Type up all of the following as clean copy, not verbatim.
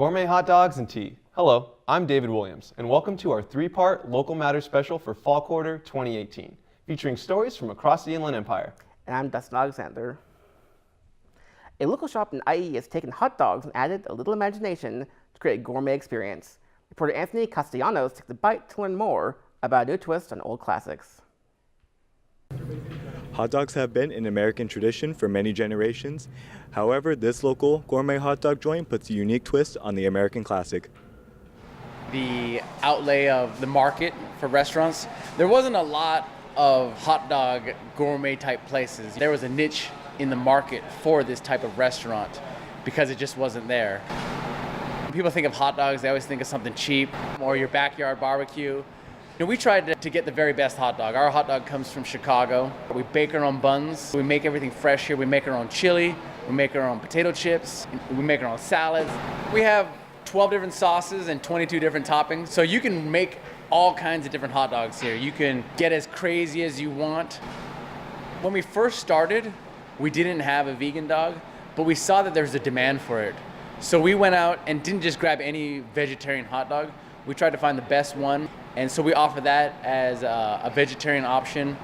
Gourmet hot dogs and tea. Hello, I'm David Williams, and welcome to our three-part Local Matters special for Fall Quarter 2018, featuring stories from across the Inland Empire. And I'm Dustin Alexander. A local shop in IE has taken hot dogs and added a little imagination to create a gourmet experience. Reporter Anthony Castellanos took the bite to learn more about a new twist on old classics. Hot dogs have been an American tradition for many generations. However, this local gourmet hot dog joint puts a unique twist on the American classic. The outlay of the market for restaurants, there wasn't a lot of hot dog gourmet type places. There was a niche in the market for this type of restaurant because it just wasn't there. When people think of hot dogs, they always think of something cheap or your backyard barbecue. We tried to get the very best hot dog. Our hot dog comes from Chicago. We bake our own buns. We make everything fresh here. We make our own chili. We make our own potato chips. We make our own salads. We have 12 different sauces and 22 different toppings. So you can make all kinds of different hot dogs here. You can get as crazy as you want. When we first started, we didn't have a vegan dog, but we saw that there's a demand for it. So we went out and didn't just grab any vegetarian hot dog. We tried to find the best one. And so we offer that as a vegetarian option.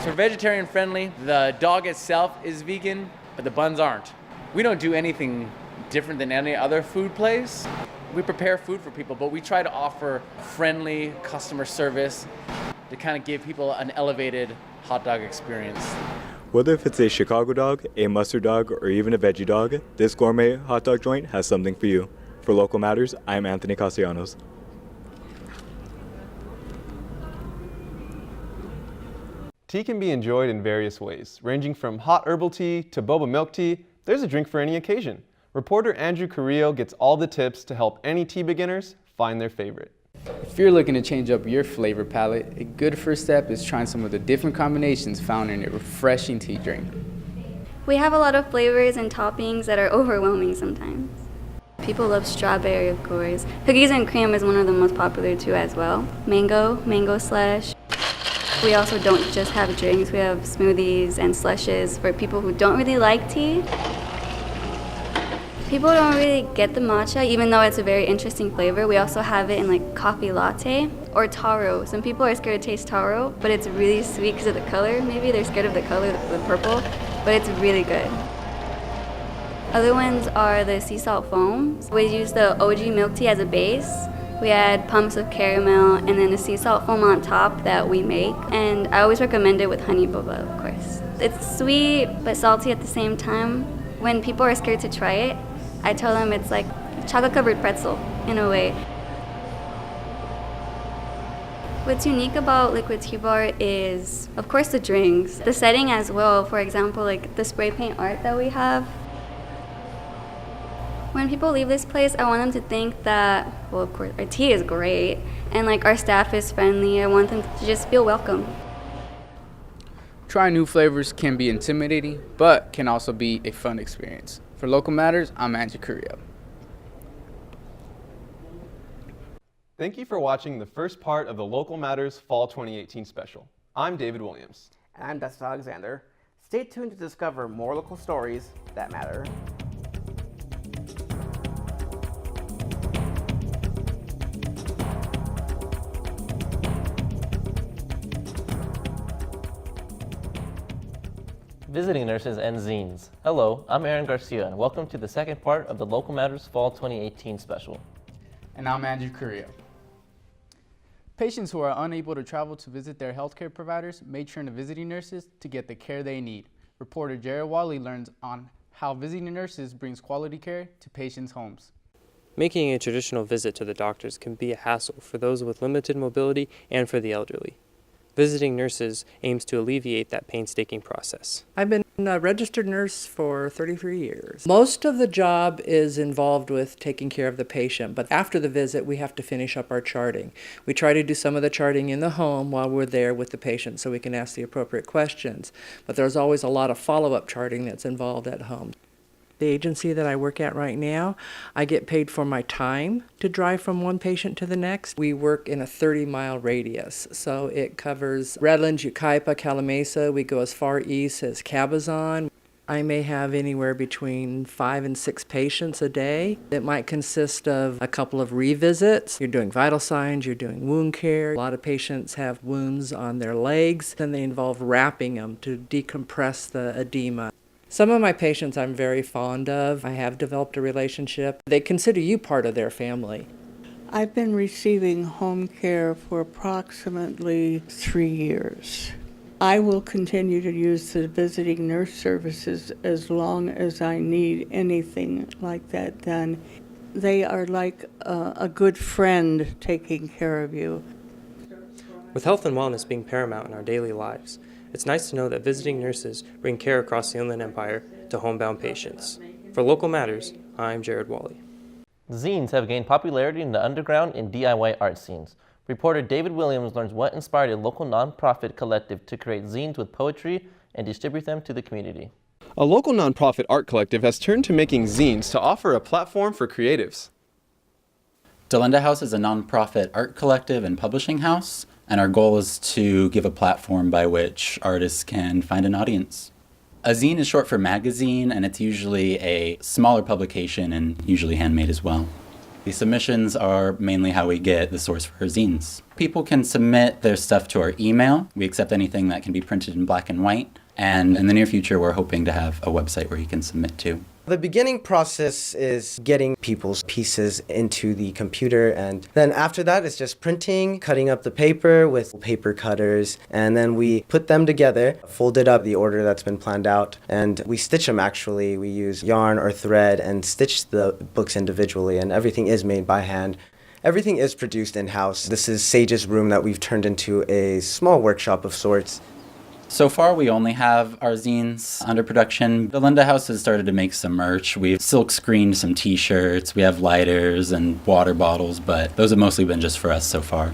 So vegetarian friendly, the dog itself is vegan, but the buns aren't. We don't do anything different than any other food place. We prepare food for people, but we try to offer friendly customer service to kind of give people an elevated hot dog experience. Whether if it's a Chicago dog, a mustard dog, or even a veggie dog, this gourmet hot dog joint has something for you. For Local Matters, I'm Anthony Castellanos. Tea can be enjoyed in various ways, ranging from hot herbal tea to boba milk tea. There's a drink for any occasion. Reporter Andrew Carrillo gets all the tips to help any tea beginners find their favorite. If you're looking to change up your flavor palette, a good first step is trying some of the different combinations found in a refreshing tea drink. We have a lot of flavors and toppings that are overwhelming sometimes. People love strawberry, of course. Cookies and cream is one of the most popular too as well. Mango slush. We also don't just have drinks, we have smoothies and slushes for people who don't really like tea. People don't really get the matcha, even though it's a very interesting flavor. We also have it in like coffee latte or taro. Some people are scared to taste taro, but it's really sweet because of the color. Maybe they're scared of the color, the purple, but it's really good. Other ones are the sea salt foams. We use the OG milk tea as a base. We add pumps of caramel and then a sea salt foam on top that we make. And I always recommend it with honey boba, of course. It's sweet but salty at the same time. When people are scared to try it, I tell them it's like chocolate-covered pretzel in a way. What's unique about Liquid Tea Bar is, of course, the drinks. The setting as well, for example, like the spray paint art that we have. When people leave this place, I want them to think that, well, of course, our tea is great, and like our staff is friendly. I want them to just feel welcome. Trying new flavors can be intimidating, but can also be a fun experience. For Local Matters, I'm Andrew Carrillo. Thank you for watching the first part of the Local Matters Fall 2018 special. I'm David Williams. And I'm Dustin Alexander. Stay tuned to discover more local stories that matter. Visiting nurses and zines. Hello, I'm Aaron Garcia, and welcome to the second part of the Local Matters Fall 2018 special. And I'm Andrew Carrillo. Patients who are unable to travel to visit their healthcare providers may turn to visiting nurses to get the care they need. Reporter Jared Wally learns on how visiting nurses brings quality care to patients' homes. Making a traditional visit to the doctors can be a hassle for those with limited mobility and for the elderly. Visiting nurses aims to alleviate that painstaking process. I've been a registered nurse for 33 years. Most of the job is involved with taking care of the patient, but after the visit we have to finish up our charting. We try to do some of the charting in the home while we're there with the patient so we can ask the appropriate questions, but there's always a lot of follow-up charting that's involved at home. The agency that I work at right now, I get paid for my time to drive from one patient to the next. We work in a 30-mile radius, so it covers Redlands, Yucaipa, Calimesa. We go as far east as Cabazon. I may have anywhere between 5 and 6 patients a day. It might consist of a couple of revisits. You're doing vital signs, you're doing wound care. A lot of patients have wounds on their legs, then they involve wrapping them to decompress the edema. Some of my patients I'm very fond of. I have developed a relationship. They consider you part of their family. I've been receiving home care for approximately 3 years. I will continue to use the visiting nurse services as long as I need anything like that done. They are like a good friend taking care of you. With health and wellness being paramount in our daily lives, it's nice to know that visiting nurses bring care across the Inland Empire to homebound patients. For Local Matters, I'm Jared Wally. Zines have gained popularity in the underground and DIY art scenes. Reporter David Williams learns what inspired a local nonprofit collective to create zines with poetry and distribute them to the community. A local nonprofit art collective has turned to making zines to offer a platform for creatives. Delenda House is a nonprofit art collective and publishing house, and our goal is to give a platform by which artists can find an audience. A zine is short for magazine, and it's usually a smaller publication and usually handmade as well. The submissions are mainly how we get the source for our zines. People can submit their stuff to our email. We accept anything that can be printed in black and white. And in the near future, we're hoping to have a website where you can submit to. The beginning process is getting people's pieces into the computer, and then after that it's just printing, cutting up the paper with paper cutters, and then we put them together, fold it up the order that's been planned out, and we stitch them actually. We use yarn or thread and stitch the books individually, and everything is made by hand. Everything is produced in-house. This is Sage's room that we've turned into a small workshop of sorts. So far, we only have our zines under production. Delenda House has started to make some merch. We've silk screened some t-shirts, we have lighters and water bottles, but those have mostly been just for us so far.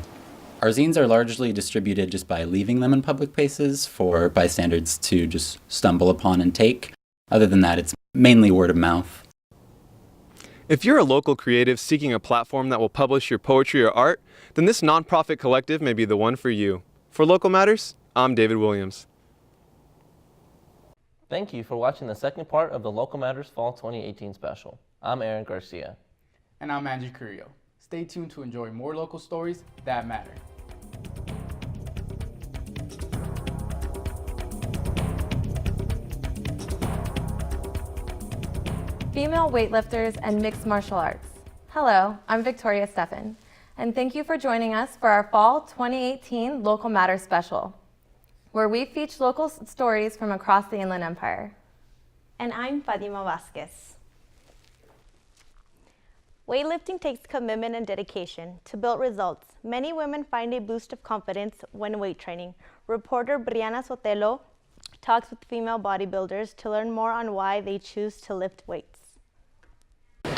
Our zines are largely distributed just by leaving them in public places for bystanders to just stumble upon and take. Other than that, it's mainly word of mouth. If you're a local creative seeking a platform that will publish your poetry or art, then this nonprofit collective may be the one for you. For Local Matters, I'm David Williams. Thank you for watching the second part of the Local Matters Fall 2018 special. I'm Aaron Garcia. And I'm Andrew Carrillo. Stay tuned to enjoy more local stories that matter. Female weightlifters and mixed martial arts. Hello, I'm Victoria Steffen, and thank you for joining us for our Fall 2018 Local Matters special, where we feature local stories from across the Inland Empire. And I'm Fatima Vasquez. Weightlifting takes commitment and dedication to build results. Many women find a boost of confidence when weight training. Reporter Brianna Sotelo talks with female bodybuilders to learn more on why they choose to lift weights.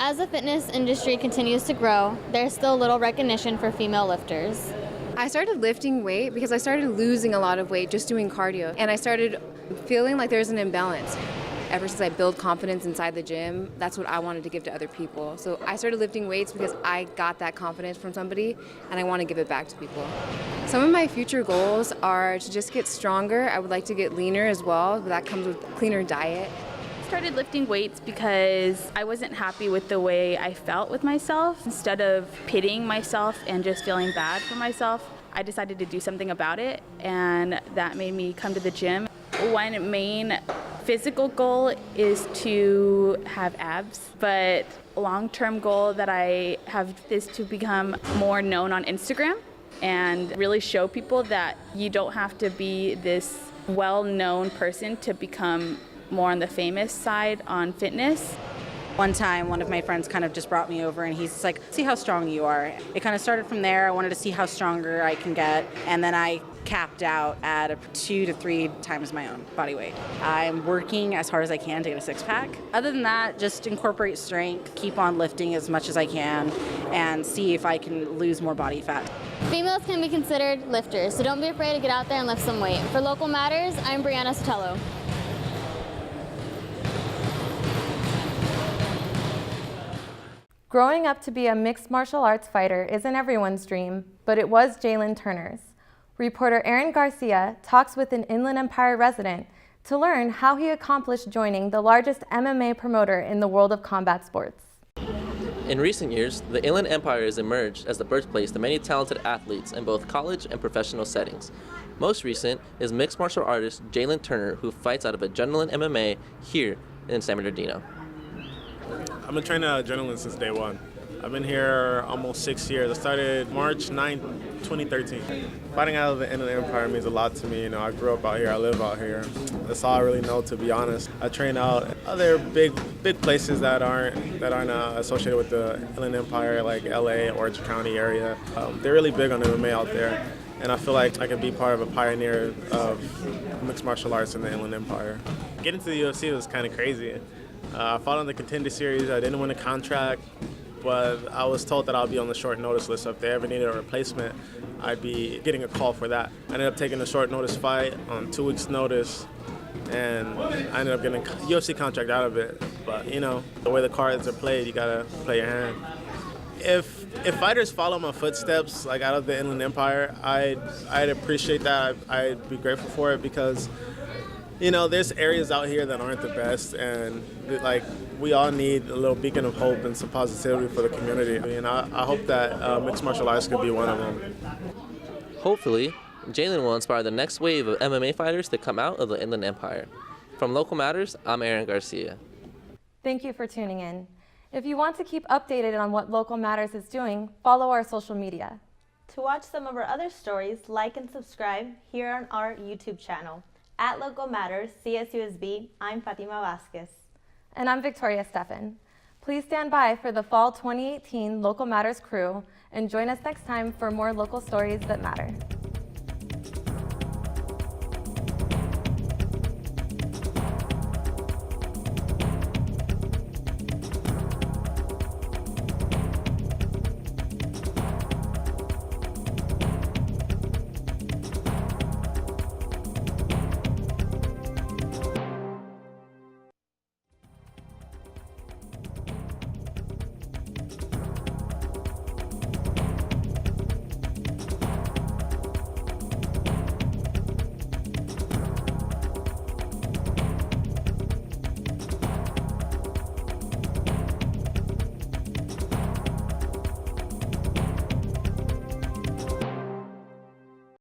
As the fitness industry continues to grow, there's still little recognition for female lifters. I started lifting weight because I started losing a lot of weight just doing cardio, and I started feeling like there's an imbalance. Ever since I built confidence inside the gym, that's what I wanted to give to other people. So I started lifting weights because I got that confidence from somebody, and I want to give it back to people. Some of my future goals are to just get stronger. I would like to get leaner as well, but that comes with a cleaner diet. I started lifting weights because I wasn't happy with the way I felt with myself. Instead of pitying myself and just feeling bad for myself, I decided to do something about it, and that made me come to the gym. One main physical goal is to have abs, but a long-term goal that I have is to become more known on Instagram and really show people that you don't have to be this well-known person to become more on the famous side on fitness. One time, one of my friends kind of just brought me over, and he's like, see how strong you are. It kind of started from there. I wanted to see how stronger I can get, and then I capped out at 2 to 3 times my own body weight. I'm working as hard as I can to get a six-pack. Other than that, just incorporate strength, keep on lifting as much as I can, and see if I can lose more body fat. Females can be considered lifters, so don't be afraid to get out there and lift some weight. For Local Matters, I'm Brianna Sotelo. Growing up to be a mixed martial arts fighter isn't everyone's dream, but it was Jalen Turner's. Reporter Aaron Garcia talks with an Inland Empire resident to learn how he accomplished joining the largest MMA promoter in the world of combat sports. In recent years, the Inland Empire has emerged as the birthplace to many talented athletes in both college and professional settings. Most recent is mixed martial artist Jalen Turner, who fights out of Adrenaline MMA here in San Bernardino. I've been training at Adrenaline since day one. I've been here almost 6 years. I started March 9th, 2013. Fighting out of the Inland Empire means a lot to me. You know, I grew up out here, I live out here. That's all I really know, to be honest. I train out other big places that aren't associated with the Inland Empire, like LA, Orange County area. They're really big on MMA out there, and I feel like I can be part of a pioneer of mixed martial arts in the Inland Empire. Getting to the UFC was kind of crazy. I fought on the Contender Series. I didn't win a contract, but I was told that I'll be on the short notice list, so if they ever needed a replacement, I'd be getting a call for that. I ended up taking a short notice fight on 2 weeks' notice, and I ended up getting a UFC contract out of it. But, you know, the way the cards are played, you gotta play your hand. If fighters follow my footsteps, like out of the Inland Empire, I'd appreciate that. I'd be grateful for it because, you know, there's areas out here that aren't the best, and like we all need a little beacon of hope and some positivity for the community. And I hope that mixed martial arts could be one of them. Hopefully, Jalen will inspire the next wave of MMA fighters to come out of the Inland Empire. From Local Matters, I'm Aaron Garcia. Thank you for tuning in. If you want to keep updated on what Local Matters is doing, follow our social media. To watch some of our other stories, like and subscribe here on our YouTube channel. At Local Matters, CSUSB, I'm Fatima Vasquez. And I'm Victoria Stefan. Please stand by for the Fall 2018 Local Matters crew and join us next time for more local stories that matter.